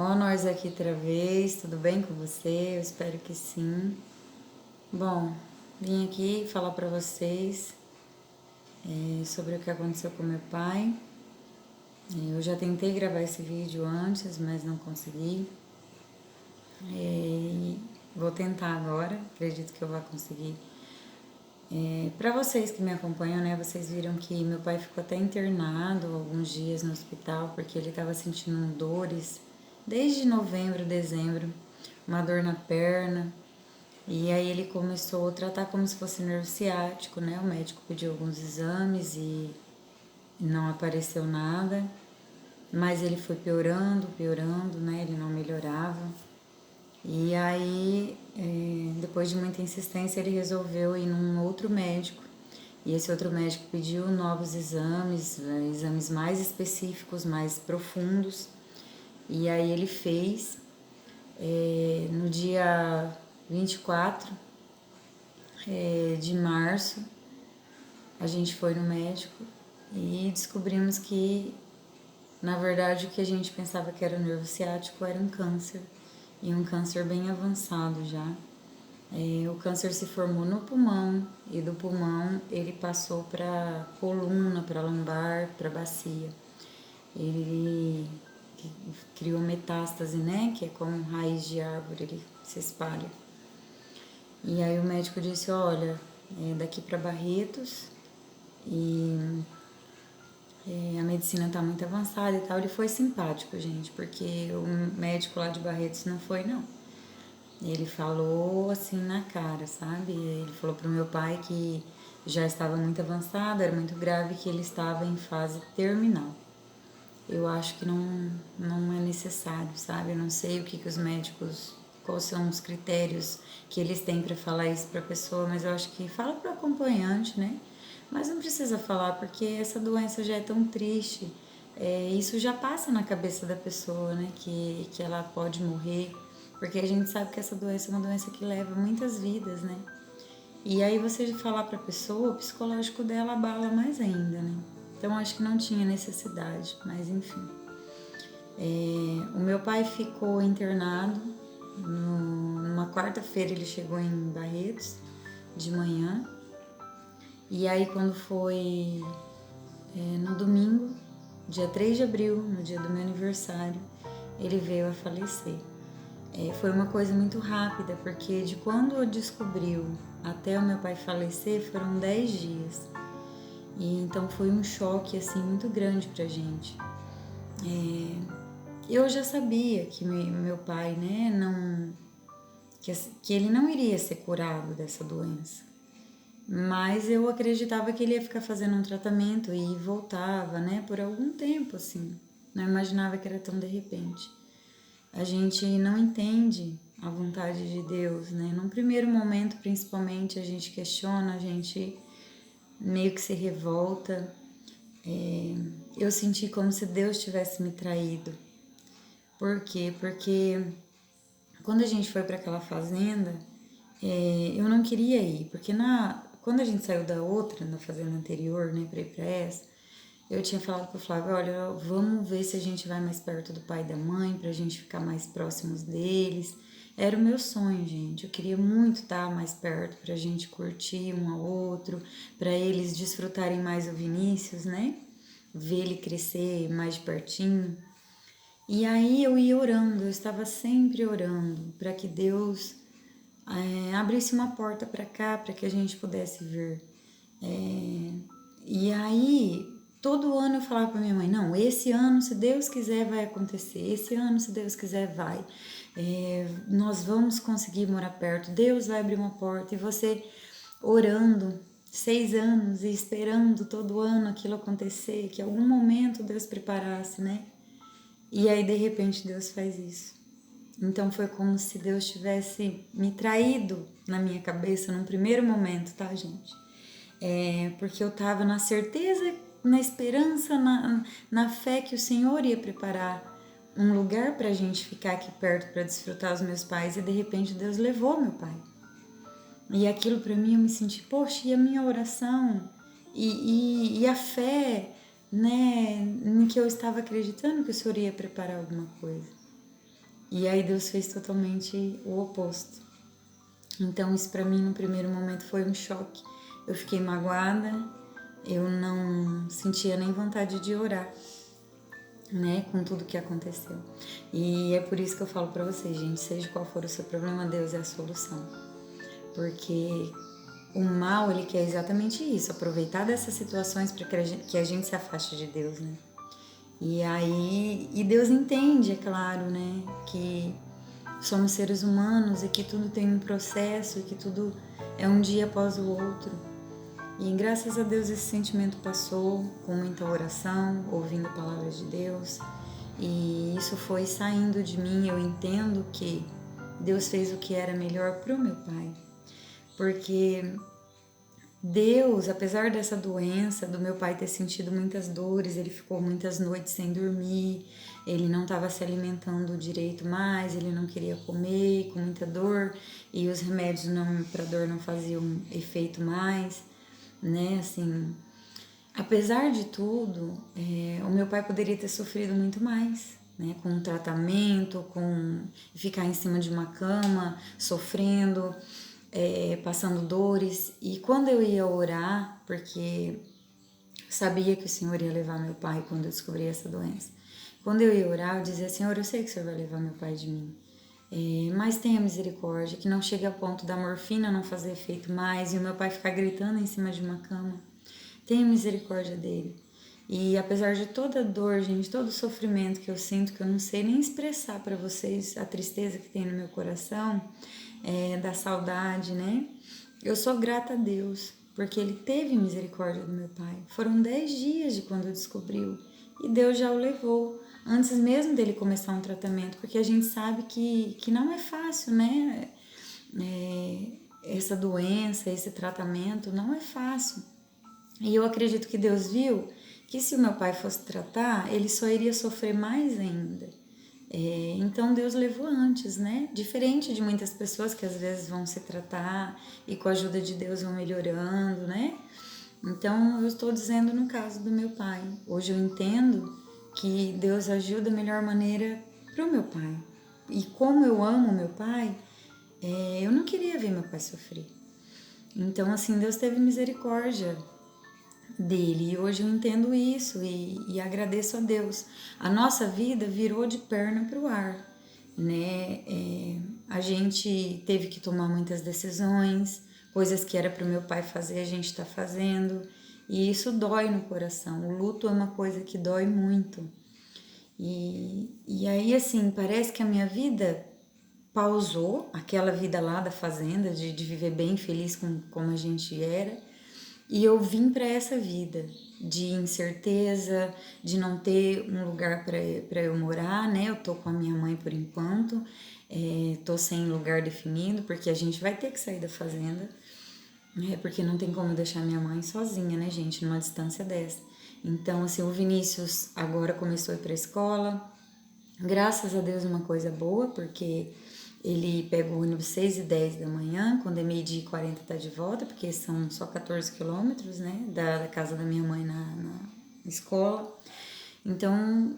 Ó, nós aqui outra vez, tudo bem com você? Eu espero que sim. Bom, vim aqui falar pra vocês sobre o que aconteceu com meu pai. Eu já tentei gravar esse vídeo antes, mas não consegui. Vou tentar agora, acredito que eu vou conseguir. Para vocês que me acompanham, né, vocês viram que meu pai ficou até internado alguns dias no hospital porque ele estava sentindo dores desde novembro, dezembro, uma dor na perna. E aí ele começou a tratar como se fosse nervo ciático, né? O médico pediu alguns exames e não apareceu nada, mas ele foi piorando, piorando, né? Ele não melhorava. E aí, depois de muita insistência, ele resolveu ir num outro médico. E esse outro médico pediu novos exames, exames mais específicos, mais profundos. E aí ele fez. No dia 24 de março, a gente foi no médico e descobrimos que, na verdade, o que a gente pensava que era o nervo ciático era um câncer, e um câncer bem avançado já. O câncer se formou no pulmão, e do pulmão ele passou para coluna, para lombar, para bacia. Ele criou metástase, né? Que é como raiz de árvore, ele se espalha. E aí o médico disse, olha, daqui para Barretos, e a medicina está muito avançada e tal. Ele foi simpático, gente, porque o médico lá de Barretos não foi, não. Ele falou assim na cara, sabe? Ele falou pro meu pai que já estava muito avançado, era muito grave, que ele estava em fase terminal. Eu acho que não é necessário, sabe? Eu não sei o que os médicos, quais são os critérios que eles têm para falar isso para a pessoa, mas eu acho que fala para o acompanhante, né? Mas não precisa falar porque essa doença já é tão triste. Isso já passa na cabeça da pessoa, né? Que ela pode morrer, porque a gente sabe que essa doença é uma doença que leva muitas vidas, né? E aí você falar para a pessoa, o psicológico dela abala mais ainda, né? Então acho que não tinha necessidade, mas enfim. O meu pai ficou internado, numa quarta-feira ele chegou em Barretos, de manhã. E aí quando foi no domingo, dia 3 de abril, no dia do meu aniversário, ele veio a falecer. Foi uma coisa muito rápida, porque de quando descobriu até o meu pai falecer foram 10 dias. E então foi um choque assim muito grande pra gente. Eu já sabia que meu pai, né, que ele não iria ser curado dessa doença. Mas eu acreditava que ele ia ficar fazendo um tratamento e voltava, né, por algum tempo assim. Não imaginava que era tão de repente. A gente não entende a vontade de Deus, né? Num primeiro momento, principalmente, a gente questiona, a gente meio que se revolta. Eu senti como se Deus tivesse me traído. Por quê? Porque quando a gente foi para aquela fazenda, eu não queria ir, porque quando a gente saiu da outra, na fazenda anterior, né, para ir para essa, eu tinha falado pro Flávio, olha, vamos ver se a gente vai mais perto do pai e da mãe, pra gente ficar mais próximos deles. Era o meu sonho, gente. Eu queria muito estar mais perto pra gente curtir um ao outro, pra eles desfrutarem mais o Vinícius, né? Ver ele crescer mais de pertinho. E aí eu ia orando, eu estava sempre orando para que Deus abrisse uma porta para cá, para que a gente pudesse ver. E aí, todo ano eu falava para minha mãe, não, esse ano, se Deus quiser, vai acontecer. Esse ano, se Deus quiser, vai. Nós vamos conseguir morar perto. Deus vai abrir uma porta. E você orando 6 anos e esperando todo ano aquilo acontecer, que em algum momento Deus preparasse, né? E aí, de repente, Deus faz isso. Então foi como se Deus tivesse me traído na minha cabeça num primeiro momento, tá, gente? Porque eu tava na certeza, na esperança, na fé que o Senhor ia preparar um lugar pra gente ficar aqui perto para desfrutar os meus pais, e de repente Deus levou meu pai. E aquilo para mim eu me senti, poxa, e a minha oração? E a fé, né, em que eu estava acreditando que o Senhor ia preparar alguma coisa. E aí Deus fez totalmente o oposto. Então isso para mim no primeiro momento foi um choque. Eu fiquei magoada, eu não sentia nem vontade de orar, né, com tudo que aconteceu. E é por isso que eu falo para vocês, gente, seja qual for o seu problema, Deus é a solução. Porque o mal, ele quer exatamente isso, aproveitar dessas situações para que a gente se afaste de Deus, né? E aí, e Deus entende, é claro, né, que somos seres humanos e que tudo tem um processo e que tudo é um dia após o outro. E graças a Deus esse sentimento passou com muita oração, ouvindo a palavra de Deus. E isso foi saindo de mim. Eu entendo que Deus fez o que era melhor para o meu pai. Porque Deus, apesar dessa doença, do meu pai ter sentido muitas dores, ele ficou muitas noites sem dormir, ele não estava se alimentando direito mais, ele não queria comer, com muita dor, e os remédios para dor não faziam efeito mais, né? Assim, apesar de tudo, o meu pai poderia ter sofrido muito mais, né? Com um tratamento, com ficar em cima de uma cama, sofrendo, passando dores. E quando eu ia orar, porque sabia que o Senhor ia levar meu pai quando eu descobri essa doença. Quando eu ia orar, eu dizia: Senhor, eu sei que o Senhor vai levar meu pai de mim. Mas tenha misericórdia, que não chegue ao ponto da morfina não fazer efeito mais e o meu pai ficar gritando em cima de uma cama. Tenha misericórdia dele. E apesar de toda a dor, gente, todo o sofrimento que eu sinto, que eu não sei nem expressar para vocês, a tristeza que tem no meu coração, da saudade, né? Eu sou grata a Deus, porque Ele teve misericórdia do meu pai. Foram 10 dias de quando descobriu e Deus já o levou, antes mesmo dele começar um tratamento, porque a gente sabe que não é fácil, né? Essa doença, esse tratamento não é fácil. E eu acredito que Deus viu que se o meu pai fosse tratar, ele só iria sofrer mais ainda. Então Deus levou antes, né? Diferente de muitas pessoas que às vezes vão se tratar e com a ajuda de Deus vão melhorando, né? Então eu estou dizendo no caso do meu pai. Hoje eu entendo que Deus agiu da melhor maneira para o meu pai. E como eu amo meu pai, eu não queria ver meu pai sofrer. Então assim, Deus teve misericórdia dele. E hoje eu entendo isso e agradeço a Deus. A nossa vida virou de perna para o ar, né? A gente teve que tomar muitas decisões, coisas que era para o meu pai fazer, a gente está fazendo. E isso dói no coração. O luto é uma coisa que dói muito. E aí, assim, parece que a minha vida pausou, aquela vida lá da fazenda, de viver bem feliz como a gente era, e eu vim para essa vida de incerteza, de não ter um lugar para eu morar, né? Eu tô com a minha mãe por enquanto, tô sem lugar definido, porque a gente vai ter que sair da fazenda, porque não tem como deixar minha mãe sozinha, né, gente, numa distância dessa. Então, assim, o Vinícius agora começou a ir para a escola, graças a Deus uma coisa boa, porque ele pega o ônibus 6h10 da manhã, quando é 12h40 tá de volta, porque são só 14 quilômetros, né, da casa da minha mãe na escola. Então,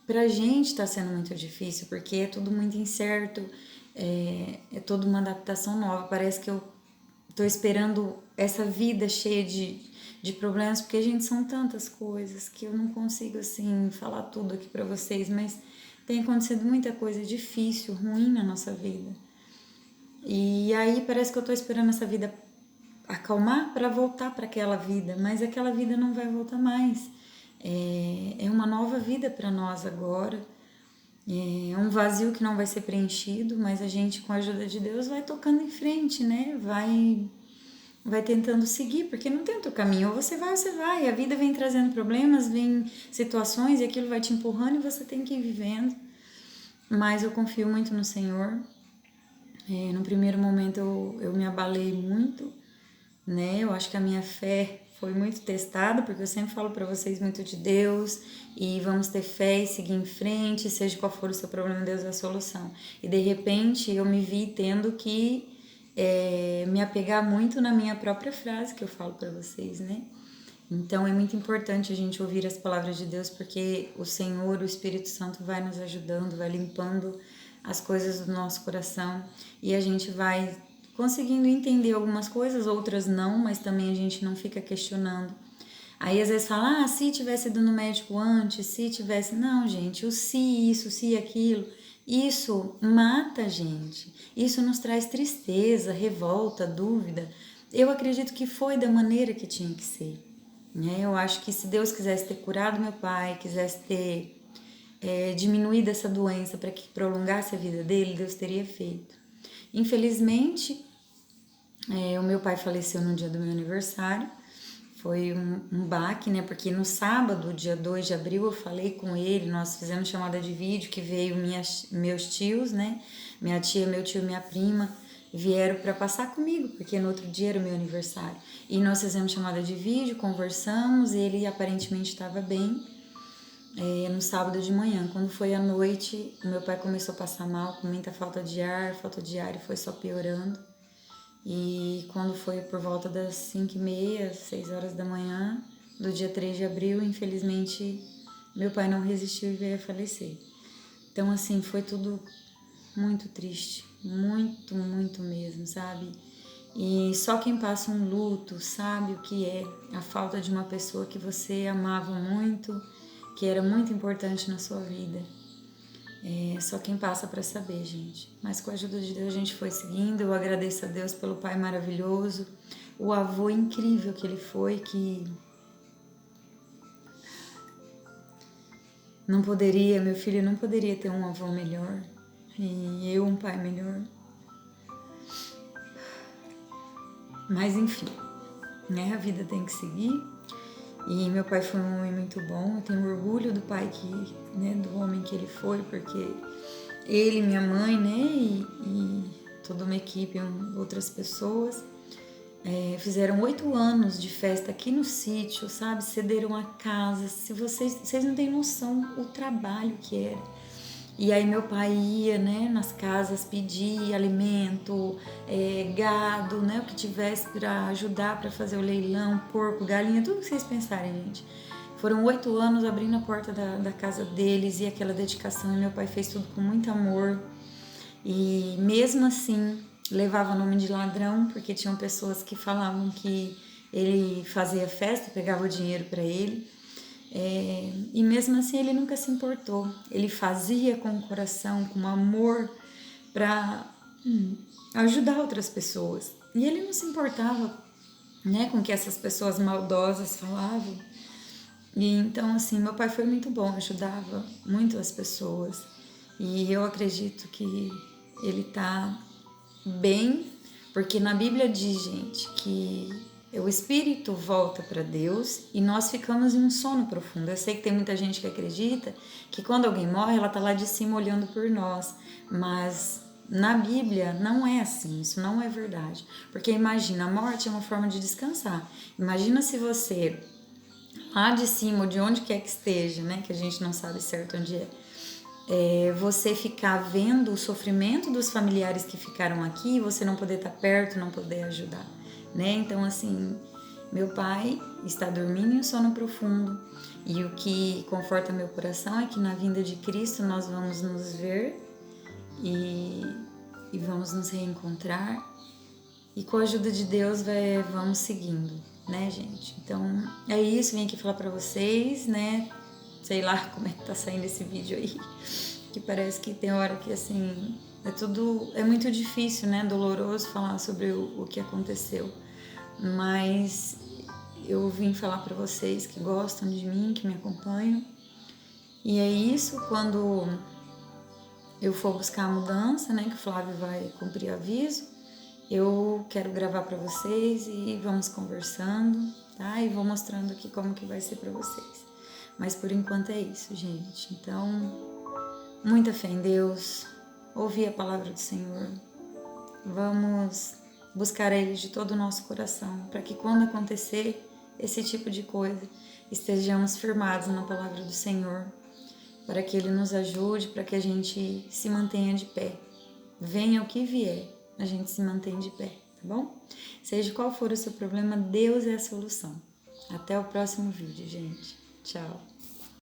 pra gente tá sendo muito difícil, porque é tudo muito incerto, é toda uma adaptação nova. Parece que eu tô esperando essa vida cheia de problemas, porque, gente, são tantas coisas que eu não consigo, assim, falar tudo aqui pra vocês, mas tem acontecido muita coisa difícil, ruim na nossa vida. E aí parece que eu tô esperando essa vida acalmar para voltar para aquela vida, mas aquela vida não vai voltar mais. É uma nova vida para nós agora. É um vazio que não vai ser preenchido, mas a gente, com a ajuda de Deus, vai tocando em frente, né? Vai tentando seguir, porque não tem outro caminho. Ou você vai ou você vai. A vida vem trazendo problemas, vem situações e aquilo vai te empurrando e você tem que ir vivendo. Mas eu confio muito no Senhor. No primeiro momento eu me abalei muito, né? Eu acho que a minha fé foi muito testada, porque eu sempre falo para vocês muito de Deus e vamos ter fé e seguir em frente, seja qual for o seu problema, Deus é a solução. E de repente eu me vi tendo que me apegar muito na minha própria frase que eu falo para vocês, né? Então é muito importante a gente ouvir as palavras de Deus, porque o Senhor, o Espírito Santo vai nos ajudando, vai limpando as coisas do nosso coração e a gente vai conseguindo entender algumas coisas, outras não, mas também a gente não fica questionando. Aí às vezes fala, se tivesse ido no médico antes, se tivesse... Não, gente, o se isso, se aquilo, isso mata a gente. Isso nos traz tristeza, revolta, dúvida. Eu acredito que foi da maneira que tinha que ser. Né? Eu acho que se Deus quisesse ter curado meu pai, quisesse ter diminuído essa doença para que prolongasse a vida dele, Deus teria feito. Infelizmente, o meu pai faleceu no dia do meu aniversário. Foi um baque, né? Porque no sábado, dia 2 de abril, eu falei com ele, nós fizemos chamada de vídeo, que veio meus tios, né? Minha tia, meu tio e minha prima vieram para passar comigo, porque no outro dia era o meu aniversário. E nós fizemos chamada de vídeo, conversamos, ele aparentemente estava bem. No sábado de manhã, quando foi à noite, o meu pai começou a passar mal, com muita falta de ar e foi só piorando. E quando foi por volta das 5h30, 6 horas da manhã, do dia 3 de abril, infelizmente, meu pai não resistiu e veio a falecer. Então, assim, foi tudo muito triste, muito, muito mesmo, sabe? E só quem passa um luto sabe o que é a falta de uma pessoa que você amava muito, que era muito importante na sua vida. Só quem passa para saber, gente. Mas com a ajuda de Deus a gente foi seguindo. Eu agradeço a Deus pelo pai maravilhoso, o avô incrível que ele foi, que não poderia, meu filho não poderia ter um avô melhor e eu um pai melhor. Mas enfim, né? A vida tem que seguir. E meu pai foi um homem muito bom. Eu tenho orgulho do pai do homem que ele foi, porque ele, minha mãe, né, e toda uma equipe, outras pessoas, fizeram 8 anos de festa aqui no sítio, sabe? Cederam a casa. Se vocês não têm noção o trabalho que era. E aí meu pai ia, né, nas casas pedir alimento, gado, né, o que tivesse para ajudar para fazer o leilão, porco, galinha, tudo que vocês pensarem, gente. Foram 8 anos abrindo a porta da casa deles e aquela dedicação. E meu pai fez tudo com muito amor. E mesmo assim, levava nome de ladrão, porque tinham pessoas que falavam que ele fazia festa, pegava o dinheiro para ele. E mesmo assim ele nunca se importou. Ele fazia com o coração, com amor, para ajudar outras pessoas. E ele não se importava, né, com o que essas pessoas maldosas falavam. E então, assim, meu pai foi muito bom, ajudava muito as pessoas. E eu acredito que ele tá bem, porque na Bíblia diz, gente, que o espírito volta para Deus e nós ficamos em um sono profundo. Eu sei que tem muita gente que acredita que quando alguém morre, ela tá lá de cima olhando por nós, mas na Bíblia não é assim, isso não é verdade. Porque imagina, a morte é uma forma de descansar. Imagina se você lá de cima, ou de onde quer que esteja, né, que a gente não sabe certo onde você ficar vendo o sofrimento dos familiares que ficaram aqui e você não poder estar perto, não poder ajudar, né? Então, assim, meu pai está dormindo em um sono profundo e o que conforta meu coração é que na vinda de Cristo nós vamos nos ver e vamos nos reencontrar e com a ajuda de Deus vamos seguindo, né, gente? Então, é isso, vim aqui falar pra vocês, né? Sei lá como é que tá saindo esse vídeo aí, que parece que tem hora que, assim, é muito difícil, né, doloroso falar sobre o que aconteceu, mas eu vim falar pra vocês que gostam de mim, que me acompanham, e é isso. Quando eu for buscar a mudança, né, que o Flávio vai cumprir aviso, eu quero gravar pra vocês e vamos conversando, tá? E vou mostrando aqui como que vai ser pra vocês. Mas por enquanto é isso, gente. Então, muita fé em Deus, ouvir a palavra do Senhor. Vamos buscar Ele de todo o nosso coração, para que quando acontecer esse tipo de coisa, estejamos firmados na palavra do Senhor, para que Ele nos ajude, para que a gente se mantenha de pé. Venha o que vier, a gente se mantém de pé, tá bom? Seja qual for o seu problema, Deus é a solução. Até o próximo vídeo, gente. Tchau.